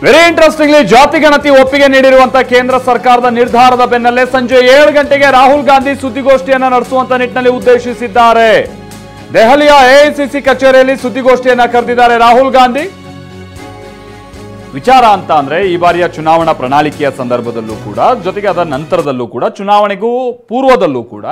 Very interestingly ಜಾತಿ ಗಣತಿ ಒಪ್ಪಿಗೆ ನೀಡಿರುವಂತಹ ಕೇಂದ್ರ ಸರ್ಕಾರದ ನಿರ್ಧಾರದ ಬೆನ್ನಲ್ಲೇ ಸಂಜೆ 7 ಗಂಟೆಗೆ ರಾಹುಲ್ ಗಾಂಧಿ ಸುದ್ದಿಗೋಷ್ಠಿಯನ್ನು ನಡೆಸುವಂತ ನಿಟ್ಟಿನಲ್ಲಿ ಉದ್ದೇಶಿಸಿದ್ದಾರೆ. ದೆಹಲಿಯ ಎಐಸಿಸಿ ಕಚೇರಿಯಲ್ಲಿ ಸುದ್ದಿಗೋಷ್ಠಿಯನ್ನ ಕರೆದಿದ್ದಾರೆ ರಾಹುಲ್ ಗಾಂಧಿ. ವಿಚಾರ ಅಂತ ಅಂದ್ರೆ ಈ ಬಾರಿಯ ಚುನಾವಣಾ ಪ್ರಣಾಳಿಕೆಯ ಸಂದರ್ಭದಲ್ಲೂ ಕೂಡ, ಜೊತೆಗೆ ಅದರ ನಂತರದಲ್ಲೂ ಕೂಡ, ಚುನಾವಣೆಗೂ ಪೂರ್ವದಲ್ಲೂ ಕೂಡ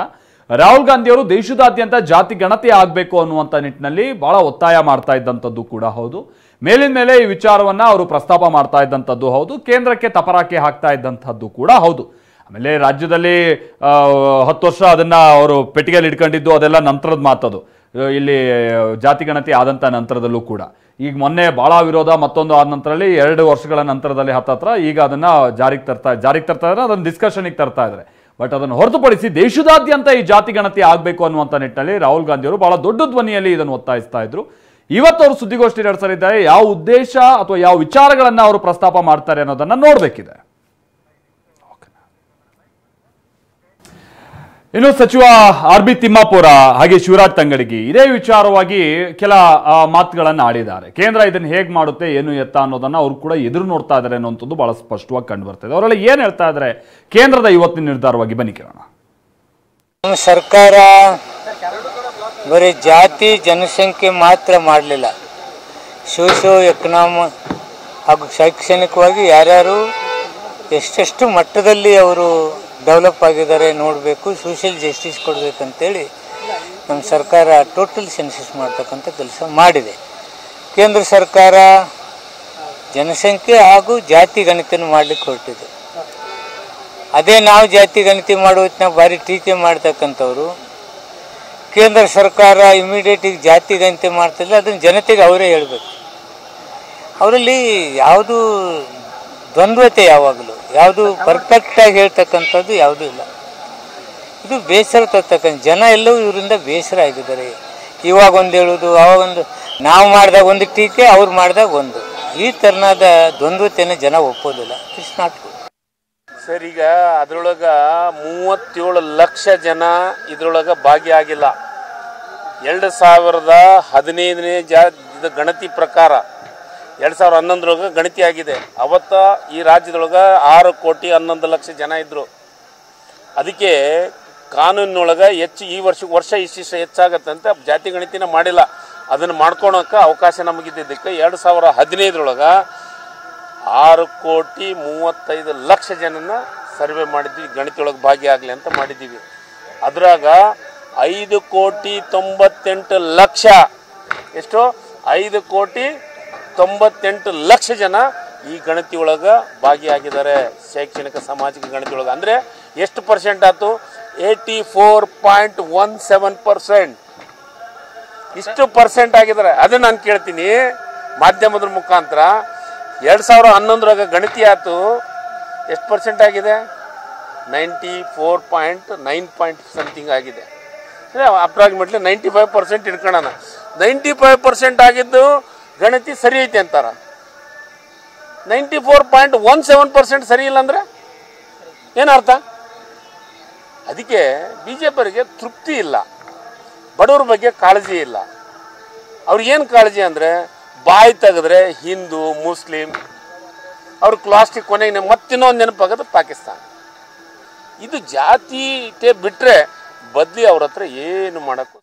ರಾಹುಲ್ ಗಾಂಧಿ ಅವರು ದೇಶದಾದ್ಯಂತ ಜಾತಿ ಗಣತಿ ಆಗಬೇಕು ಅನ್ನುವಂಥ ನಿಟ್ಟಿನಲ್ಲಿ ಬಹಳ ಒತ್ತಾಯ ಮಾಡ್ತಾ ಇದ್ದಂಥದ್ದು ಕೂಡ ಹೌದು. ಮೇಲಿನ ಮೇಲೆ ಈ ವಿಚಾರವನ್ನ ಅವರು ಪ್ರಸ್ತಾಪ ಮಾಡ್ತಾ ಇದ್ದಂಥದ್ದು ಹೌದು. ಕೇಂದ್ರಕ್ಕೆ ತಪರಾಕಿ ಹಾಕ್ತಾ ಇದ್ದಂಥದ್ದು ಕೂಡ ಹೌದು. ಆಮೇಲೆ ರಾಜ್ಯದಲ್ಲಿ 10 ವರ್ಷ ಅದನ್ನ ಅವರು ಪೆಟ್ಟಿಗೆಯಲ್ಲಿ ಇಟ್ಕೊಂಡಿದ್ದು ಅದೆಲ್ಲ ನಂತರದ ಮಾತದು. ಇಲ್ಲಿ ಜಾತಿ ಗಣತಿ ಆದಂಥ ನಂತರದಲ್ಲೂ ಕೂಡ ಈಗ ಮೊನ್ನೆ ಬಹಳ ವಿರೋಧ, ಮತ್ತೊಂದು ಆದ ನಂತರದಲ್ಲಿ 2 ವರ್ಷಗಳ ನಂತರದಲ್ಲಿ ಹತ್ತತ್ರ ಈಗ ಅದನ್ನ ಜಾರಿಗೆ ತರ್ತಾ ಇದ್ದಾರೆ, ಅದನ್ನ ಡಿಸ್ಕಷನ್ಗೆ ತರ್ತಾ ಇದ್ದಾರೆ. ಬಟ್ ಅದನ್ನು ಹೊರತುಪಡಿಸಿ ದೇಶದಾದ್ಯಂತ ಈ ಜಾತಿ ಗಣತಿ ಆಗಬೇಕು ಅನ್ನುವಂಥ ನಿಟ್ಟಿನಲ್ಲಿ ರಾಹುಲ್ ಗಾಂಧಿ ಅವರು ಬಹಳ ದೊಡ್ಡ ಧ್ವನಿಯಲ್ಲಿ ಇದನ್ನು ಒತ್ತಾಯಿಸ್ತಾ ಇದ್ರು. ಇವತ್ತು ಅವರು ಸುದ್ದಿಗೋಷ್ಠಿ ನಡೆಸಲಿದ್ದಾರೆ. ಯಾವ ಉದ್ದೇಶ ಅಥವಾ ಯಾವ ವಿಚಾರಗಳನ್ನ ಅವರು ಪ್ರಸ್ತಾಪ ಮಾಡ್ತಾರೆ ಅನ್ನೋದನ್ನ ನೋಡಬೇಕಿದೆ. ಇನ್ನು ಸಚಿವ ಆರ್.ಬಿ. ತಿಮ್ಮಾಪುರ ಹಾಗೆ ಶಿವರಾಜ್ ತಂಗಡಗಿ ಇದೇ ವಿಚಾರವಾಗಿ ಕೆಲ ಮಾತುಗಳನ್ನು ಆಡಿದ್ದಾರೆ. ಕೇಂದ್ರ ಇದನ್ನು ಹೇಗೆ ಮಾಡುತ್ತೆ, ಏನು ಎತ್ತ ಅನ್ನೋದನ್ನ ಅವರು ಕೂಡ ಎದುರು ನೋಡ್ತಾ ಇದ್ದಾರೆ ಅನ್ನೋಂಥದ್ದು ಬಹಳ ಸ್ಪಷ್ಟವಾಗಿ ಕಂಡು ಬರ್ತಿದೆ. ಅವರೆಲ್ಲ ಏನ್ ಹೇಳ್ತಾ ಇದ್ದಾರೆ ಕೇಂದ್ರದ ಇವತ್ತಿನ ನಿರ್ಧಾರವಾಗಿ ಬನ್ನಿ ಕೇಳೋಣ. ಸರ್ಕಾರ ಬರೀ ಜಾತಿ ಜನಸಂಖ್ಯೆ ಮಾತ್ರ ಮಾಡಲಿಲ್ಲ, ಸೋಶಿಯೋ ಎಕನಾಮಿಕ್ ಹಾಗೂ ಶೈಕ್ಷಣಿಕವಾಗಿ ಯಾರ್ಯಾರು ಎಷ್ಟೆಷ್ಟು ಮಟ್ಟದಲ್ಲಿ ಅವರು ಡೆವಲಪ್ ಆಗಿದ್ದಾರೆ ನೋಡಬೇಕು, ಸೋಷಿಯಲ್ ಜಸ್ಟಿಸ್ ಕೊಡಬೇಕಂತೇಳಿ ನಮ್ಮ ಸರ್ಕಾರ ಟೋಟಲ್ ಸೆನ್ಸಸ್ ಮಾಡ್ತಕ್ಕಂಥ ಕೆಲಸ ಮಾಡಿದೆ. ಕೇಂದ್ರ ಸರ್ಕಾರ ಜನಸಂಖ್ಯೆ ಹಾಗೂ ಜಾತಿ ಗಣಿತನ ಮಾಡಲಿಕ್ಕೆ ಹೊರಟಿದೆ. ಅದೇ ನಾವು ಜಾತಿ ಗಣತಿ ಮಾಡುವತ್ತಿನ ಭಾರಿ ಟೀಕೆ ಮಾಡ್ತಕ್ಕಂಥವ್ರು ಕೇಂದ್ರ ಸರ್ಕಾರ ಇಮಿಡಿಯೇಟಿಗೆ ಜಾತಿ ಗಣತಿ ಮಾಡ್ತಿಲ್ಲ, ಅದನ್ನು ಜನತೆಗೆ ಅವರೇ ಹೇಳಬೇಕು. ಅವರಲ್ಲಿ ಯಾವುದು ದ್ವಂದ್ವತೆ, ಯಾವಾಗಲೂ ಯಾವುದು ಪರ್ಫೆಕ್ಟಾಗಿ ಹೇಳ್ತಕ್ಕಂಥದ್ದು ಯಾವುದೂ ಇಲ್ಲ. ಇದು ಬೇಸರ ತರ್ತಕ್ಕಂಥ ಜನ ಎಲ್ಲವೂ ಇವರಿಂದ ಬೇಸರ ಆಗಿದ್ದಾರೆ. ಇವಾಗ ಒಂದು ಹೇಳೋದು, ಅವಾಗೊಂದು, ನಾವು ಮಾಡಿದಾಗ ಒಂದು ಟೀಕೆ, ಅವ್ರು ಮಾಡಿದಾಗ ಒಂದು, ಈ ಥರನಾದ ದ್ವಂದ್ವತೆಯನ್ನು ಜನ ಒಪ್ಪೋದಿಲ್ಲ. It's not good. ಸರ್, ಈಗ ಅದರೊಳಗೆ 37 ಲಕ್ಷ ಜನ ಇದರೊಳಗೆ ಭಾಗಿಯಾಗಿಲ್ಲ. 2015ನೇ ಗಣತಿ ಪ್ರಕಾರ 2011 ಗಣತಿ ಆಗಿದೆ. ಅವತ್ತ ಈ ರಾಜ್ಯದೊಳಗೆ 6,11,00,000 ಜನ ಇದ್ದರು. ಅದಕ್ಕೆ ಕಾನೂನಿನೊಳಗೆ ಈ ವರ್ಷ ಇಷ್ಟಿಷ್ಟು ಹೆಚ್ಚಾಗತ್ತೆ ಅಂತ ಜಾತಿ ಗಣತಿನ ಮಾಡಿಲ್ಲ. ಅದನ್ನು ಮಾಡ್ಕೊಳಕ್ಕೆ ಅವಕಾಶ ನಮಗಿದ್ದಕ್ಕೆ 2015 6,35,00,000 ಜನನ ಸರ್ವೆ ಮಾಡಿದ್ವಿ, ಗಣತಿಯೊಳಗೆ ಭಾಗಿಯಾಗಲಿ ಅಂತ ಮಾಡಿದ್ದೀವಿ. ಅದ್ರಾಗ 5,98,00,000 ಎಷ್ಟು 5,98,00,000 ಜನ ಈ ಗಣತಿ ಒಳಗೆ ಭಾಗಿಯಾಗಿದ್ದಾರೆ. ಶೈಕ್ಷಣಿಕ ಸಾಮಾಜಿಕ ಗಣತಿ ಒಳಗೆ ಅಂದರೆ ಎಷ್ಟು ಪರ್ಸೆಂಟ್ ಆಯ್ತು? 84.17%. ಇಷ್ಟು ಪರ್ಸೆಂಟ್ ಆಗಿದ್ದಾರೆ. ಅದನ್ನು ನಾನು ಕೇಳ್ತೀನಿ ಮಾಧ್ಯಮದ ಮುಖಾಂತರ. 2011 ಗಣತಿ ಆಯ್ತು, ಎಷ್ಟು ಪರ್ಸೆಂಟ್ ಆಗಿದೆ? 94.9 ಸಮಥಿಂಗ್ ಆಗಿದೆ. ಅಪ್ರಾಕ್ಸಿಮೇಟ್ಲಿ 95% ಇಟ್ಕೊಳ್ಳೋಣ. 95% ಆಗಿದ್ದು ಗಣತಿ ಸರಿ ಐತೆ ಅಂತಾರ. 94.17% ಸರಿ ಇಲ್ಲ ಅಂದ್ರೆ ಏನರ್ಥ? ಅದಕ್ಕೆ BJPಯವರಿಗೆ ತೃಪ್ತಿ ಇಲ್ಲ, ಬಡವ್ರ ಬಗ್ಗೆ ಕಾಳಜಿ ಇಲ್ಲ. ಅವ್ರಿಗೇನು ಕಾಳಜಿ ಅಂದರೆ ಬಾಯಿ ತೆಗೆದ್ರೆ ಹಿಂದೂ ಮುಸ್ಲಿಂ, ಅವ್ರ ಕ್ಲಾಸ್ಟಿಕ್ ಕೊನೆಗೆ ಮತ್ತಿನ್ನೊಂದು ನೆನಪಾಗೋದು ಪಾಕಿಸ್ತಾನ. ಇದು ಜಾತಿ ಬಿಟ್ಟರೆ ಬದಲಿ ಅವ್ರ ಹತ್ರ ಏನು ಮಾಡೋಕ್ಕೂ